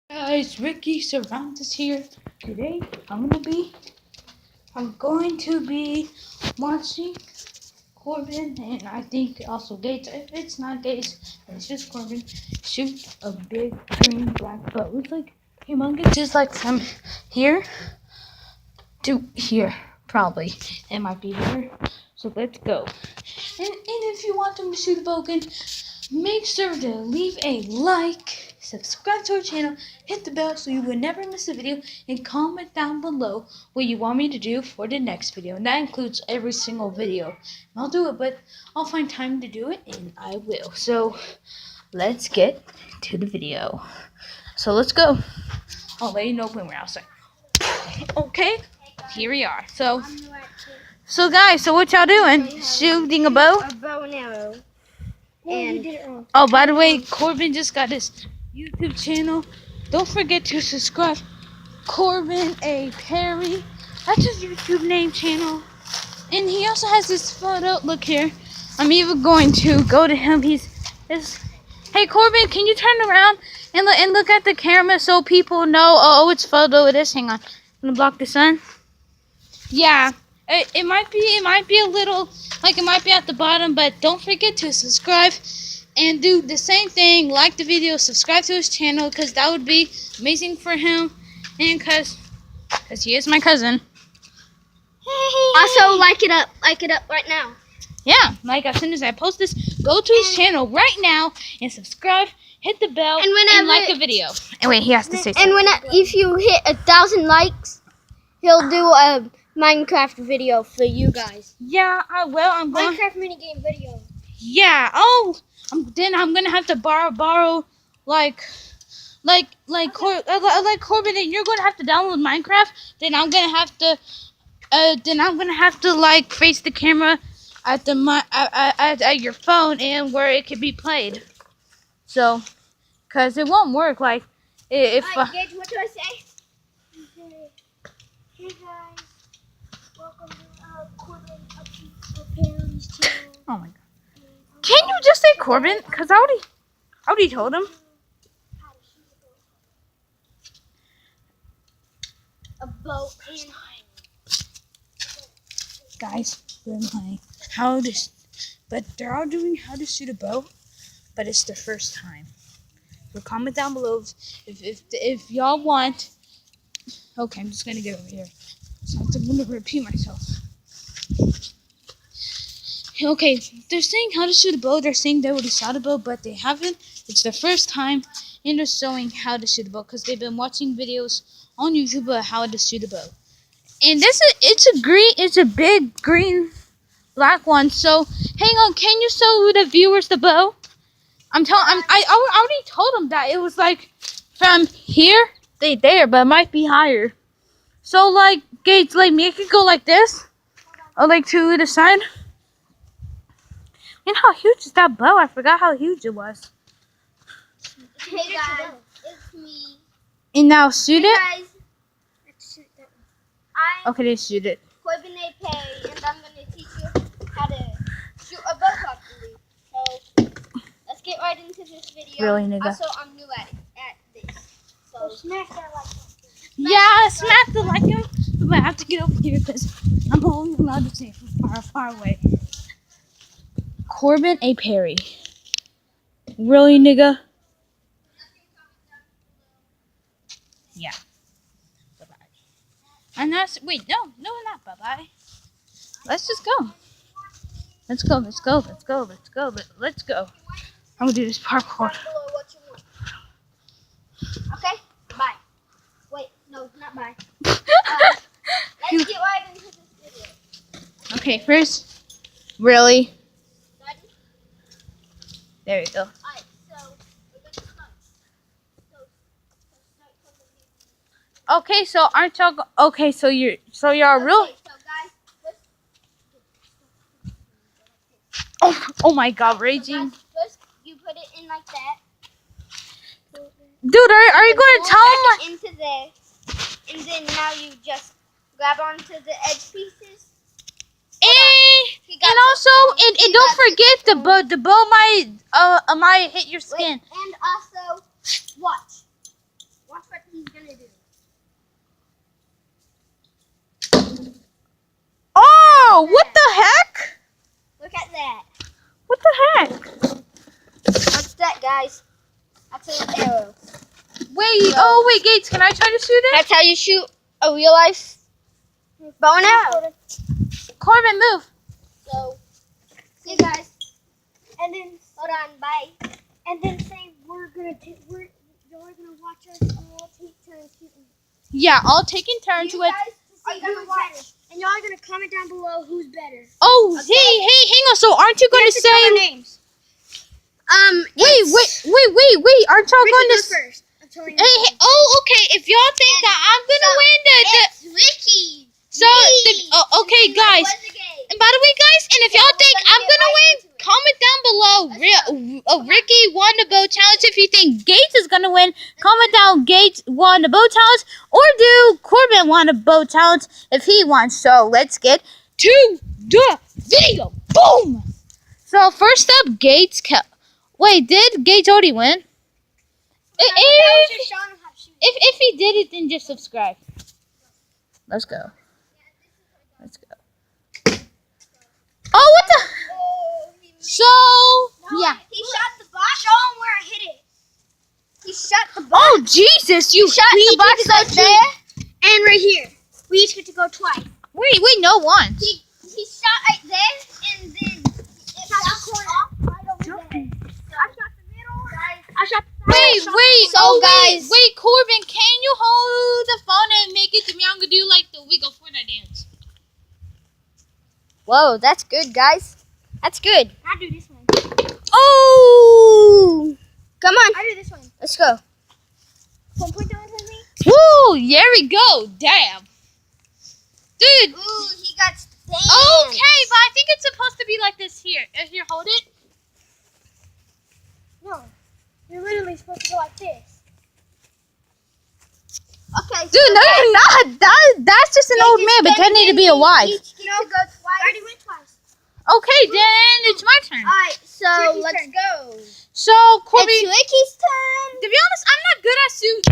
Guys, Ricky Cervantes here. Today I'm going to be watching Corbin and I think also Gates. If it's not Gates, it's just Corbin. Shoot a big green black bow. It's like humongous, just like from here to here. Probably it might be there. So let's go. And if you want them to shoot a bow again, make sure to leave a like, subscribe to our channel, hit the bell so you will never miss a video, and comment down below what you want me to do for the next video. And that includes every single video. And I'll do it, but I'll find time to do it, and I will. So let's get to the video. So let's go. I'll let you know when we're outside. Okay, here we are. So guys, so what y'all doing? Shooting a bow? A bow and arrow. Oh, by the way, Corbin just got his YouTube channel. Don't forget to subscribe. Corbin A. Perry. That's his YouTube name channel. And he also has this photo. Look here. I'm even going to go to him. Hey, Corbin, can you turn around and look at the camera so people know, oh, which photo it is? Hang on. I'm going to block the sun. Yeah. It might be a little, like it might be at the bottom, but don't forget to subscribe and do the same thing, like the video, subscribe to his channel, because that would be amazing for him, and because he is my cousin. Also, like it up right now. Yeah, like as soon as I post this, go to his channel right now and subscribe, hit the bell, and like the video. And wait, he has to say something. And if you hit 1,000 likes, he'll do a Minecraft video for you guys. Yeah, I'm going. Minecraft minigame video. Yeah. Oh, then I'm gonna have to borrow like Corbin, and you're gonna have to download Minecraft. Then I'm gonna have to like face the camera at at your phone and where it can be played. So, cause it won't work like if. Gage, what do I say? Hey guys, welcome to Corbin Perry's channel. Oh my god. Can you just say Corbin? Cause I already told him. A bow and Guys, they're playing but they're all doing how to shoot a bow, but it's their first time. So comment down below if y'all want. Okay, I'm just gonna get over here. So I'm gonna repeat myself. Okay, they're saying how to shoot a bow. They're saying they already shot a bow, but they haven't. It's their first time, and they're showing how to shoot a bow because they've been watching videos on YouTube about how to shoot a bow. And it's a big green black one. So hang on, can you show the viewers the bow? I already told them that it was like from here there, but it might be higher. So like Gates, like make it go like this, or like to the side. You know how huge is that bow? I forgot how huge it was. Hey guys, it's me. And now shoot it. Guys, let's shoot that one. Okay, they shoot it. Corbin A. Perry, and I'm going to teach you how to shoot a bow properly. So, let's get right into this video. Really, nigga? Also, I'm new at this. So, smash that like button. Yeah, smack the like him. But I have to get over here because I'm only allowed to see it from far away. Corbin A. Perry. Really, nigga? Yeah. Bye-bye. And that's, wait, no, not bye-bye. Let's just go. Let's go. I'm gonna do this parkour. Okay? Bye. Wait, no, not bye. Let's get right into this video. Okay, first, really? Ready? There you go. Alright, so we're going to start. Start from the beginning. Okay, so aren't y'all? Okay, so you're real. Okay, so guys, Oh my God, raging. first you put it in like that. Dude, are you going to tell him? Into there, and then now you just grab onto the edge pieces. And also, and don't forget the bow might hit your skin. Wait, and also, watch Oh wait, Gates, can I try to shoot it? That's how you shoot a real life bow and arrow. Corbin, move. So, see you guys. And then, hold on, bye. And then say y'all are gonna watch us and we'll take turns shooting. Yeah, all taking turns with. Are gonna watch. And y'all are gonna comment down below who's better. Oh, Okay. hey, hang on. So aren't you going to say? names. Wait. Aren't y'all going to? First. I'm telling you. Hey, okay. If y'all think that I'm gonna win, It's Ricky. okay, guys. And by the way, guys, and if y'all think I'm gonna win, comment down below. Ricky won the bow challenge. If you think Gates is gonna win, comment down Gates won the bow challenge, or do Corbin won the bow challenge if he won. So let's get to the video. Boom. So first up, Gates. Wait, did Gates already win? If he did it, then just subscribe. Let's go. Oh, what the? So, yeah. He shot the box. Show him where I hit it. He shot the box. Oh, Jesus, you shot the box right there and right here. We each get to go twice. Wait, no once. He shot right there and then it shot the corner. Right over there. I shot the middle. I shot the side. Wait. So, guys. Wait, Corbin, can you hold the phone and make it to me? I'm gonna do like the wiggle Fortnite dance. Whoa, that's good, guys. That's good. I do this one. Oh! Come on. I do this one. Let's go. Point that one for me. Woo! There we go. Damn. Dude. Ooh, he got stained. Okay, but I think it's supposed to be like this here. Here, hold it. No. You're literally supposed to go like this. Okay. Dude, no, you're not. That's just an old man pretending to be a wife. Each get to go twice. I already went twice. Okay, then it's my turn. Alright, so Ricky's let's turn. go. So, Corbin, It's Ricky's turn. to be honest, I'm not good at shooting